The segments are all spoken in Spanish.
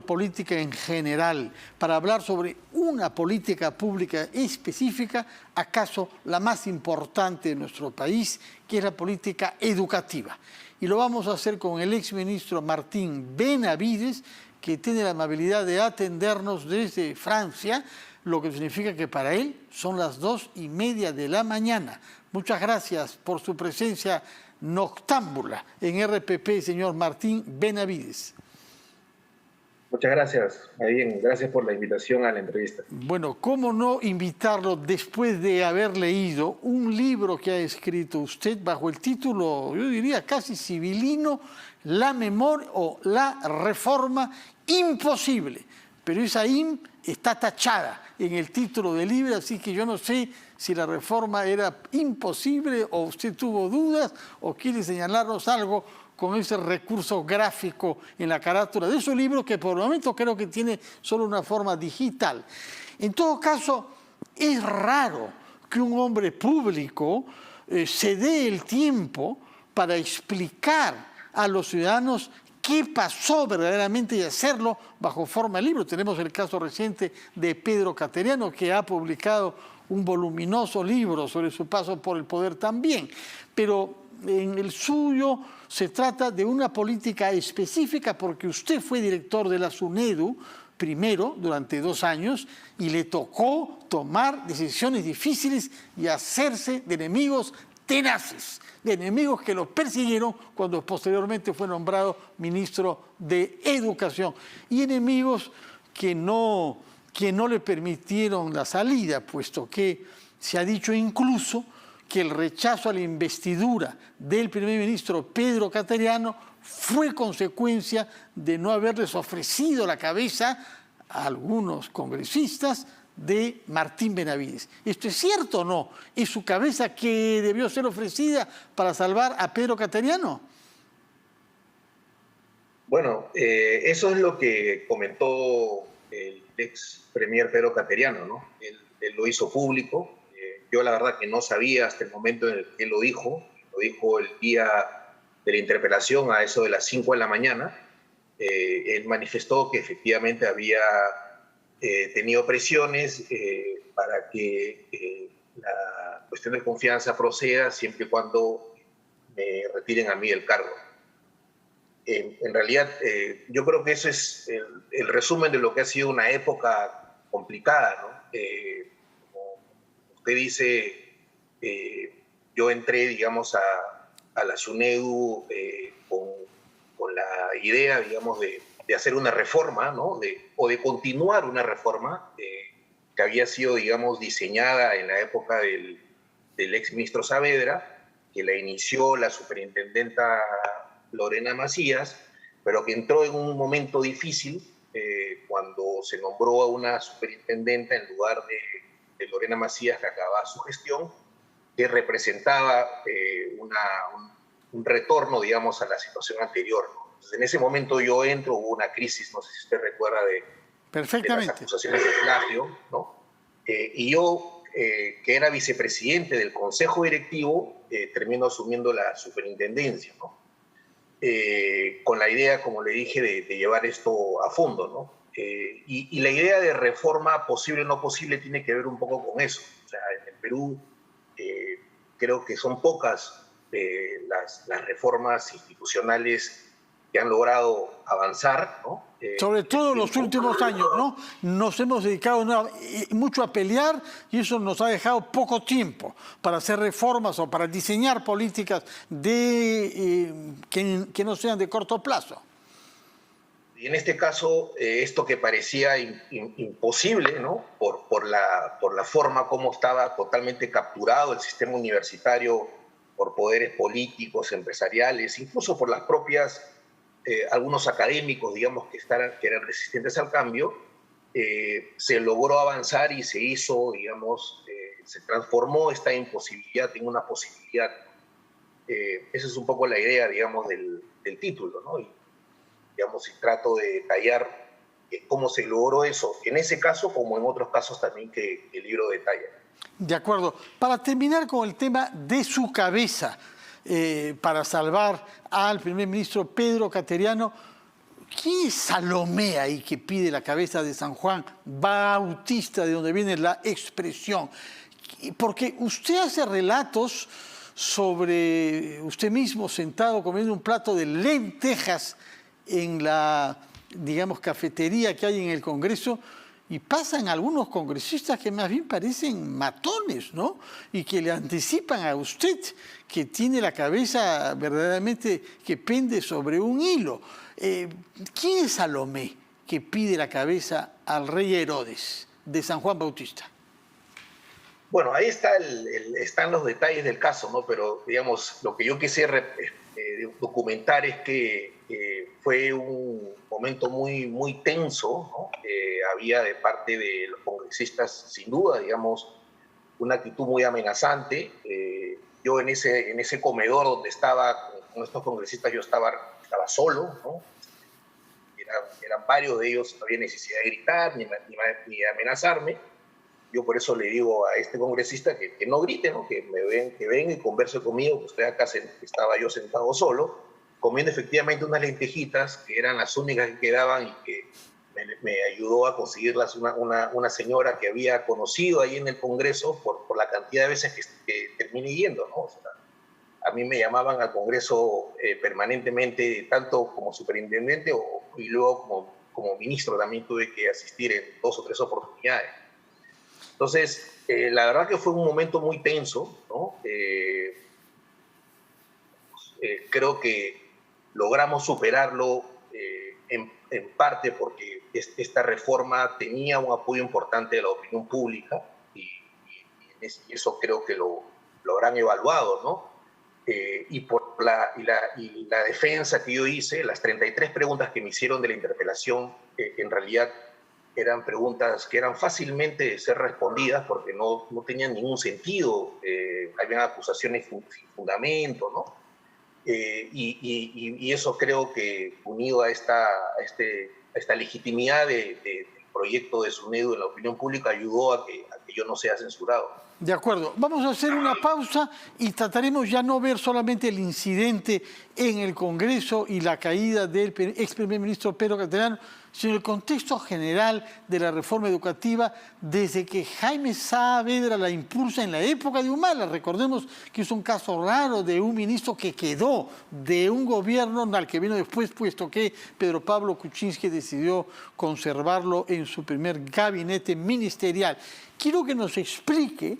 política en general, para hablar sobre una política pública específica, acaso la más importante de nuestro país, que es la política educativa. Y lo vamos a hacer con el exministro Martín Benavides, que tiene la amabilidad de atendernos desde Francia, lo que significa que para él son las 2:30 de la mañana. Muchas gracias por su presencia noctámbula en RPP, señor Martín Benavides. Muchas gracias, bien, gracias por la invitación a la entrevista. Bueno, ¿cómo no invitarlo después de haber leído un libro que ha escrito usted bajo el título, yo diría casi civilino, La memoria o la reforma imposible? Pero esa IM está tachada en el título del libro, así que yo no sé si la reforma era imposible o usted tuvo dudas o quiere señalarnos algo con ese recurso gráfico en la carátula de su libro, que por el momento creo que tiene solo una forma digital. En todo caso, es raro que un hombre público se dé el tiempo para explicar a los ciudadanos qué pasó verdaderamente y hacerlo bajo forma de libro. Tenemos el caso reciente de Pedro Cateriano, que ha publicado un voluminoso libro sobre su paso por el poder también. Pero en el suyo se trata de una política específica porque usted fue director de la SUNEDU primero durante 2 años y le tocó tomar decisiones difíciles y hacerse de enemigos tenaces, de enemigos que lo persiguieron cuando posteriormente fue nombrado ministro de Educación y enemigos que no le permitieron la salida, puesto que se ha dicho incluso que el rechazo a la investidura del primer ministro Pedro Cateriano fue consecuencia de no haberles ofrecido la cabeza a algunos congresistas de Martín Benavides. ¿Esto es cierto o no? ¿Es su cabeza que debió ser ofrecida para salvar a Pedro Cateriano? Bueno, eso es lo que comentó el ex premier Pedro Cateriano, ¿no? Él lo hizo público. Yo la verdad que no sabía hasta el momento en el que él lo dijo el día de la interpelación a eso de las 5 de la mañana. Él manifestó que efectivamente había tenido presiones para que la cuestión de confianza proceda siempre y cuando me retiren a mí el cargo. En realidad, yo creo que eso es el resumen de lo que ha sido una época complicada, ¿no? Usted dice, yo entré, digamos, a la SUNEDU con la idea, digamos, de hacer una reforma, ¿no? O de continuar una reforma que había sido, digamos, diseñada en la época del exministro Saavedra, que la inició la superintendenta Lorena Macías, pero que entró en un momento difícil cuando se nombró a una superintendenta en lugar de Lorena Macías, que acababa su gestión, que representaba un retorno, digamos, a la situación anterior, ¿no? Entonces, en ese momento yo entro, hubo una crisis, no sé si usted recuerda, de las acusaciones de plagio, ¿no? Y yo, que era vicepresidente del Consejo Directivo, termino asumiendo la superintendencia, ¿no? Con la idea, como le dije, de llevar esto a fondo, ¿no? Y la idea de reforma posible o no posible tiene que ver un poco con eso. O sea, en el Perú creo que son pocas las reformas institucionales que han logrado avanzar, ¿no? Sobre todo en los últimos años, ¿no? Nos hemos dedicado mucho a pelear y eso nos ha dejado poco tiempo para hacer reformas o para diseñar políticas que no sean de corto plazo. Y en este caso, esto que parecía imposible, ¿no? Por la forma como estaba totalmente capturado el sistema universitario por poderes políticos, empresariales, incluso por las propias, algunos académicos, digamos, que eran resistentes al cambio, se logró avanzar y se hizo, digamos, se transformó esta imposibilidad en una posibilidad. Esa es un poco la idea, digamos, del título, ¿no? Y, digamos, y trato de detallar cómo se logró eso, en ese caso como en otros casos también que el libro detalla. De acuerdo. Para terminar con el tema de su cabeza, para salvar al primer ministro Pedro Cateriano, ¿quién es Salomé ahí que pide la cabeza de San Juan Bautista, de donde viene la expresión? Porque usted hace relatos sobre usted mismo sentado comiendo un plato de lentejas en la, digamos, cafetería que hay en el Congreso, y pasan algunos congresistas que más bien parecen matones, ¿no? Y que le anticipan a usted que tiene la cabeza verdaderamente que pende sobre un hilo. ¿Quién es Salomé que pide la cabeza al rey Herodes de San Juan Bautista? Bueno, ahí están los detalles del caso, ¿no? Pero, digamos, lo que yo quise documentar es que fue un momento muy, muy tenso, ¿no? Había de parte de los congresistas, sin duda, digamos, una actitud muy amenazante. Yo en ese comedor donde estaba con estos congresistas, yo estaba solo, ¿no? Eran varios de ellos, no había necesidad de gritar ni de amenazarme. Yo por eso le digo a este congresista que no grite, ¿no? Que venga y converse conmigo, que estoy acá, estaba yo sentado solo, comiendo efectivamente unas lentejitas, que eran las únicas que quedaban y que me ayudó a conseguirlas una señora que había conocido ahí en el Congreso por la cantidad de veces que terminé yendo, ¿no? O sea, a mí me llamaban al Congreso permanentemente, tanto como superintendente y luego como ministro también tuve que asistir en 2 o 3 oportunidades. Entonces, la verdad que fue un momento muy tenso, ¿no? Creo que logramos superarlo en parte porque esta reforma tenía un apoyo importante de la opinión pública y eso creo que lo habrán evaluado, ¿no? Y por la defensa que yo hice, las 33 preguntas que me hicieron de la interpelación, en realidad eran preguntas que eran fácilmente de ser respondidas porque no tenían ningún sentido, habían acusaciones sin fundamento, ¿no? Y eso creo que unido a esta legitimidad del proyecto de SUNEDU en la opinión pública ayudó a que yo no sea censurado. De acuerdo, vamos a hacer una pausa y trataremos ya no ver solamente el incidente en el Congreso y la caída del ex primer ministro Pedro Castellano, sino el contexto general de la reforma educativa desde que Jaime Saavedra la impulsa en la época de Humala. Recordemos que es un caso raro de un ministro que quedó de un gobierno al que vino después, puesto que Pedro Pablo Kuczynski decidió conservarlo en su primer gabinete ministerial. Quiero que nos explique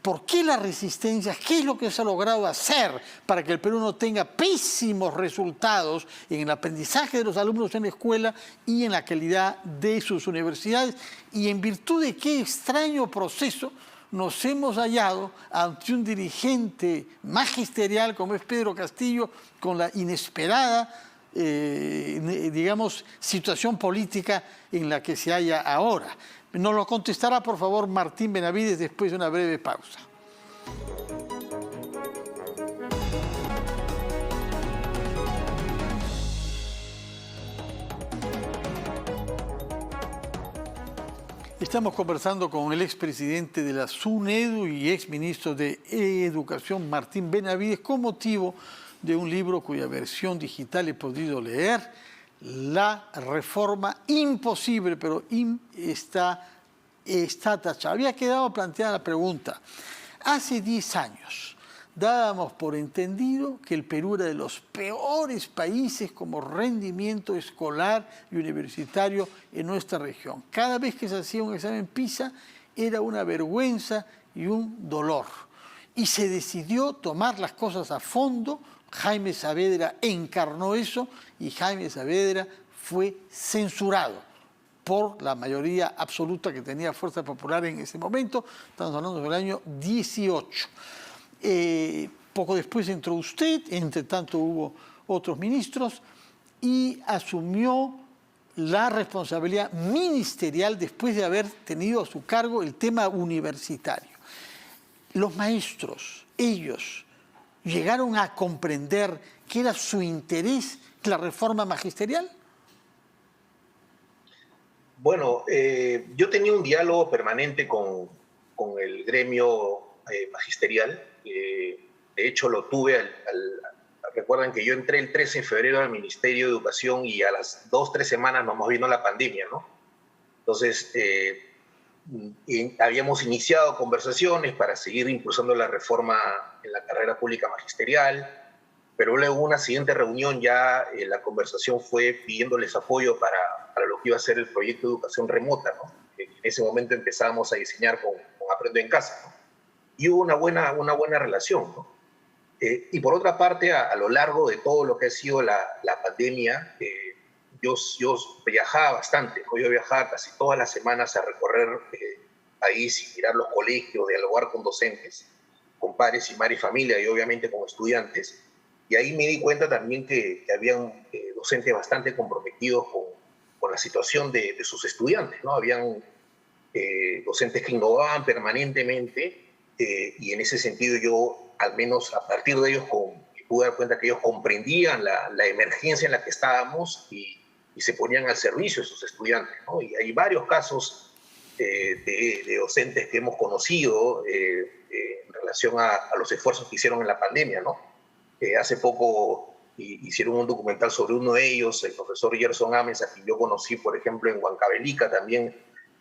por qué la resistencia, qué es lo que se ha logrado hacer para que el Perú no tenga pésimos resultados en el aprendizaje de los alumnos en la escuela y en la calidad de sus universidades, y en virtud de qué extraño proceso nos hemos hallado ante un dirigente magisterial como es Pedro Castillo, con la inesperada digamos, situación política en la que se halla ahora. Nos lo contestará, por favor, Martín Benavides después de una breve pausa. Estamos conversando con el expresidente de la SUNEDU y exministro de Educación, Martín Benavides, con motivo de un libro cuya versión digital he podido leer, La reforma imposible, pero está tachada. Había quedado planteada la pregunta. Hace 10 años dábamos por entendido que el Perú era de los peores países como rendimiento escolar y universitario en nuestra región. Cada vez que se hacía un examen PISA era una vergüenza y un dolor. Y se decidió tomar las cosas a fondo. Jaime Saavedra encarnó eso y Jaime Saavedra fue censurado por la mayoría absoluta que tenía Fuerza Popular en ese momento. Estamos hablando del año 18. Poco después entró usted, entre tanto hubo otros ministros, y asumió la responsabilidad ministerial después de haber tenido a su cargo el tema universitario. Los maestros, ellos, ¿llegaron a comprender que era su interés la reforma magisterial? Bueno, yo tenía un diálogo permanente con el gremio magisterial. De hecho, lo tuve al recuerden que yo entré el 13 de febrero al Ministerio de Educación y a las 2, 3 semanas nomás vino la pandemia, ¿no? Entonces, habíamos iniciado conversaciones para seguir impulsando la reforma en la carrera pública magisterial, pero luego una siguiente reunión ya la conversación fue pidiéndoles apoyo para lo que iba a ser el proyecto de educación remota, ¿no? En ese momento empezábamos a diseñar con Aprendo en Casa, ¿no? Y hubo una buena relación, ¿no? Y por otra parte, a lo largo de todo lo que ha sido la pandemia, yo viajaba bastante, ¿no? Yo viajaba casi todas las semanas a recorrer país y mirar los colegios, dialogar con docentes, con padres y madres y familia y obviamente con estudiantes. Y ahí me di cuenta también que habían docentes bastante comprometidos con la situación de sus estudiantes, ¿no? Habían docentes que innovaban permanentemente y en ese sentido yo, al menos a partir de ellos, pude dar cuenta que ellos comprendían la emergencia en la que estábamos y se ponían al servicio de sus estudiantes, ¿no? Y hay varios casos de docentes que hemos conocido en relación a los esfuerzos que hicieron en la pandemia, ¿no? Hace poco hicieron un documental sobre uno de ellos, el profesor Gerson Ames, a quien yo conocí, por ejemplo, en Huancavelica también,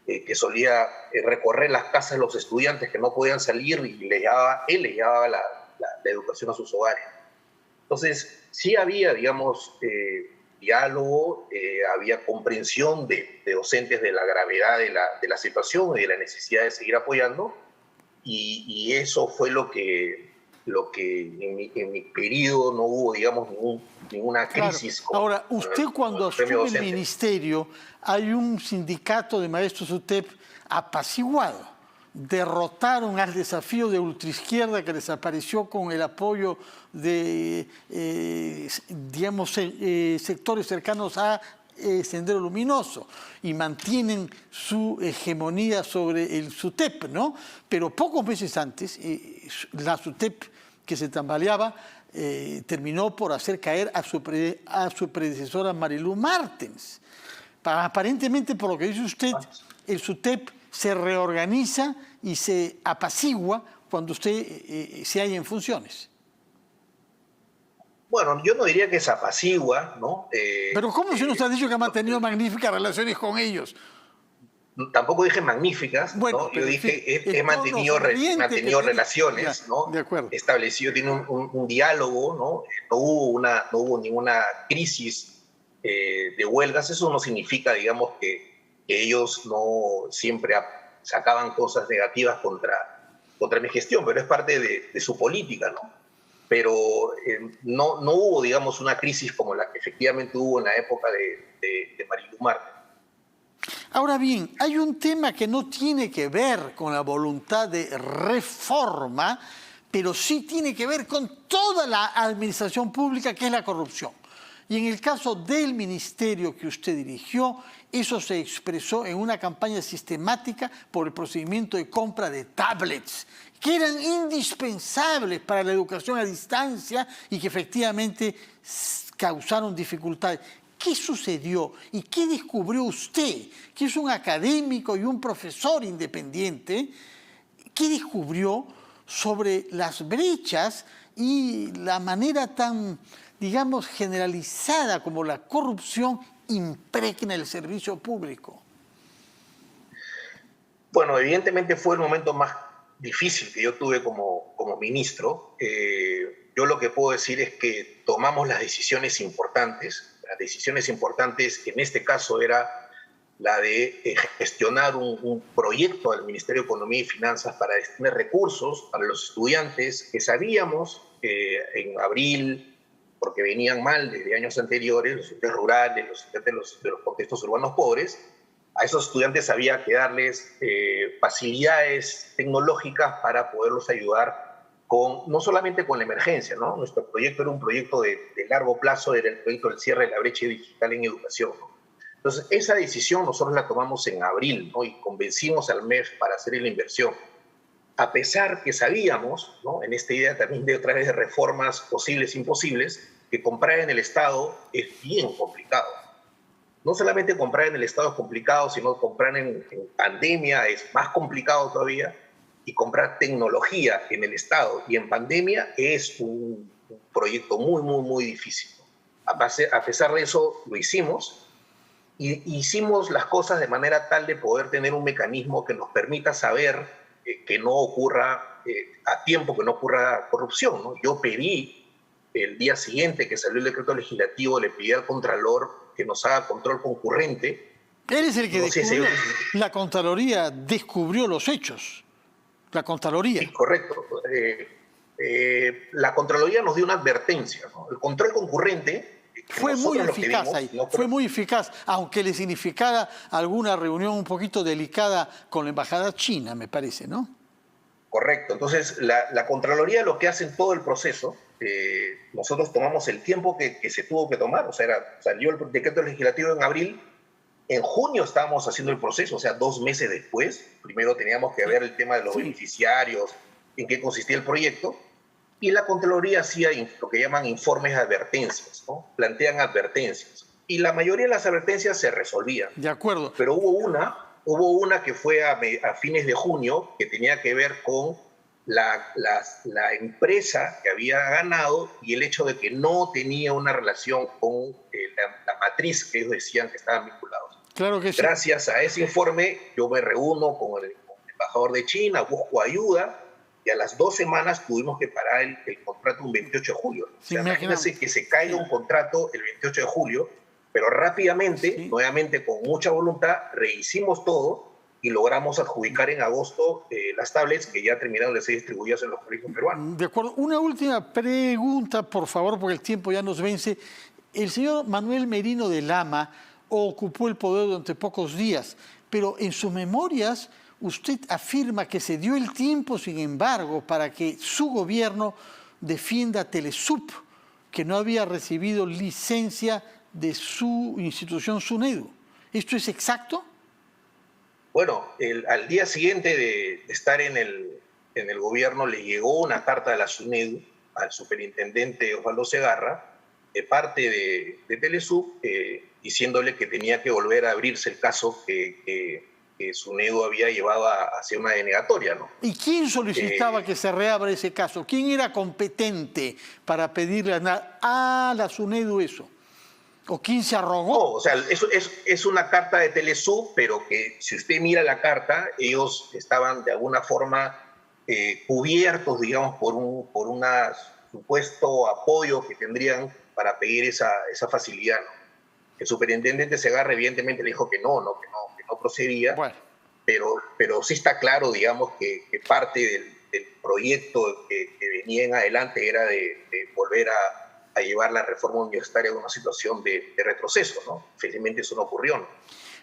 que solía recorrer las casas de los estudiantes que no podían salir y él les llevaba la educación a sus hogares. Entonces, sí había, digamos, diálogo, había comprensión de docentes de la gravedad de la situación y de la necesidad de seguir apoyando, y eso fue lo que en mi periodo no hubo, digamos, ninguna crisis. Claro. Ahora, usted cuando asume el ministerio, hay un sindicato de maestros UTEP apaciguado. Derrotaron al desafío de ultraizquierda que desapareció con el apoyo de, digamos, sectores cercanos a Sendero Luminoso y mantienen su hegemonía sobre el SUTEP, ¿no? Pero pocos meses antes, la SUTEP que se tambaleaba terminó por hacer caer a su predecesora Marilu Martens. Aparentemente, por lo que dice usted, el SUTEP se reorganiza y se apacigua cuando usted se halla en funciones. Bueno, yo no diría que se apacigua, ¿no? Pero ¿cómo se nos ha dicho que ha mantenido magníficas relaciones con ellos? Tampoco dije magníficas, bueno, ¿no? Yo dije he mantenido relaciones, ya, ¿no? De acuerdo. Establecido, tiene un diálogo, ¿no? No hubo ninguna crisis de huelgas. Eso no significa, digamos, que ellos no siempre sacaban cosas negativas contra mi gestión, pero es parte de su política, ¿no? Pero no hubo, digamos, una crisis como la que efectivamente hubo en la época de Marilu Martens. Ahora bien, hay un tema que no tiene que ver con la voluntad de reforma, pero sí tiene que ver con toda la administración pública, que es la corrupción. Y en el caso del ministerio que usted dirigió, eso se expresó en una campaña sistemática por el procedimiento de compra de tablets, que eran indispensables para la educación a distancia y que efectivamente causaron dificultades. ¿Qué sucedió y qué descubrió usted, que es un académico y un profesor independiente? ¿Qué descubrió sobre las brechas y la manera tan, digamos, generalizada como la corrupción impregna el servicio público? Bueno, evidentemente fue el momento más difícil que yo tuve como ministro. Yo lo que puedo decir es que tomamos las decisiones importantes. Las decisiones importantes en este caso era la de gestionar un proyecto del Ministerio de Economía y Finanzas para destinar recursos para los estudiantes que sabíamos en abril, porque venían mal desde años anteriores, los estudiantes rurales, los estudiantes de los contextos urbanos pobres. A esos estudiantes había que darles facilidades tecnológicas para poderlos ayudar no solamente con la emergencia, ¿no? Nuestro proyecto era un proyecto de largo plazo, era el proyecto del cierre de la brecha digital en educación, ¿no? Entonces, esa decisión nosotros la tomamos en abril, ¿no? Y convencimos al MEF para hacer la inversión. A pesar que sabíamos, ¿no? En esta idea también de otra vez de reformas posibles e imposibles, que comprar en el Estado es bien complicado. No solamente comprar en el Estado es complicado, sino comprar en pandemia es más complicado todavía, y comprar tecnología en el Estado y en pandemia es un proyecto muy, muy, muy difícil. A pesar de eso, lo hicimos. Y hicimos las cosas de manera tal de poder tener un mecanismo que nos permita saber que no ocurra a tiempo, que no ocurra corrupción, ¿no? Yo pedí, el día siguiente que salió el decreto legislativo, le pedí al Contralor que nos haga control concurrente. Él es el que descubrió, la Contraloría descubrió los hechos. La Contraloría. Sí, correcto. La Contraloría nos dio una advertencia, ¿no? El control concurrente... Fue muy eficaz ahí, fue muy eficaz, aunque le significara alguna reunión un poquito delicada con la embajada china, me parece, ¿no? Correcto. Entonces, la Contraloría lo que hace en todo el proceso, nosotros tomamos el tiempo que se tuvo que tomar, o sea, salió el decreto legislativo en abril, en junio estábamos haciendo el proceso, o sea, 2 meses después. Primero teníamos que ver el tema de los beneficiarios, en qué consistía el proyecto, y la Contraloría hacía lo que llaman informes de advertencias, ¿no? Plantean advertencias. Y la mayoría de las advertencias se resolvían. De acuerdo. Pero hubo una que fue a fines de junio, que tenía que ver con la empresa que había ganado y el hecho de que no tenía una relación con la matriz que ellos decían que estaban vinculados. Claro que sí. Gracias a ese informe, yo me reúno con el embajador de China, busco ayuda, y a las 2 semanas tuvimos que parar el contrato un 28 de julio. Sí, o sea, imagínense que se caiga un contrato el 28 de julio, pero rápidamente, nuevamente con mucha voluntad, rehicimos todo y logramos adjudicar en agosto las tablets que ya terminaron de ser distribuidas en los colegios peruanos. De acuerdo. Una última pregunta, por favor, porque el tiempo ya nos vence. El señor Manuel Merino de Lama ocupó el poder durante pocos días, pero en sus memorias usted afirma que se dio el tiempo, sin embargo, para que su gobierno defienda a Telesup, que no había recibido licencia de su institución SUNEDU. ¿Esto es exacto? Bueno, al día siguiente de estar en el gobierno le llegó una carta de la SUNEDU al superintendente Osvaldo Segarra de parte de Telesup diciéndole que tenía que volver a abrirse el caso que SUNEDU había llevado hacia una denegatoria, ¿no? ¿Y quién solicitaba que se reabra ese caso? ¿Quién era competente para pedirle a la SUNEDU eso? ¿O quién se arrogó? No, o sea, es una carta de Telesup, pero que si usted mira la carta, ellos estaban de alguna forma cubiertos, digamos, por un supuesto apoyo que tendrían para pedir esa facilidad, ¿no? El superintendente Segarra evidentemente le dijo que no procedía, bueno, pero sí está claro, digamos, que parte del proyecto que venía en adelante era de volver a llevar la reforma universitaria a una situación de retroceso, ¿no? Felizmente eso no ocurrió, ¿no?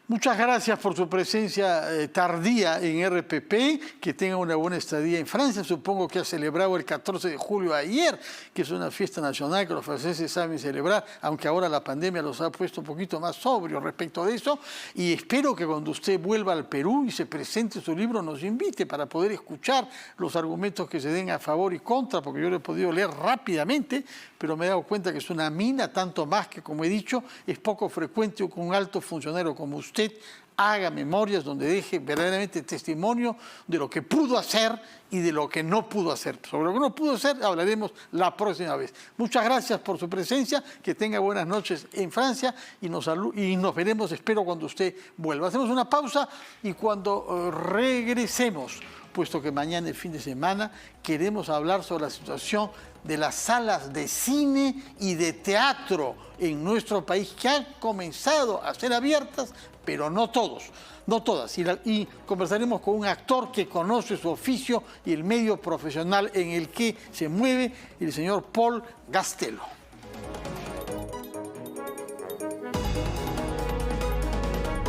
Muchas gracias por su presencia tardía en RPP, que tenga una buena estadía en Francia. Supongo que ha celebrado el 14 de julio ayer, que es una fiesta nacional que los franceses saben celebrar, aunque ahora la pandemia los ha puesto un poquito más sobrios respecto de eso. Y espero que cuando usted vuelva al Perú y se presente su libro, nos invite para poder escuchar los argumentos que se den a favor y contra, porque yo lo he podido leer rápidamente, pero me he dado cuenta que es una mina, tanto más que, como he dicho, es poco frecuente que un alto funcionario como usted haga memorias donde deje verdaderamente testimonio de lo que pudo hacer y de lo que no pudo hacer. Sobre lo que no pudo hacer hablaremos la próxima vez. Muchas gracias por su presencia, que tenga buenas noches en Francia y nos veremos, espero, cuando usted vuelva. Hacemos una pausa y cuando regresemos, puesto que mañana es fin de semana, queremos hablar sobre la situación de las salas de cine y de teatro en nuestro país, que han comenzado a ser abiertas, pero no todas. Y conversaremos con un actor que conoce su oficio y el medio profesional en el que se mueve, el señor Paul Gastelum.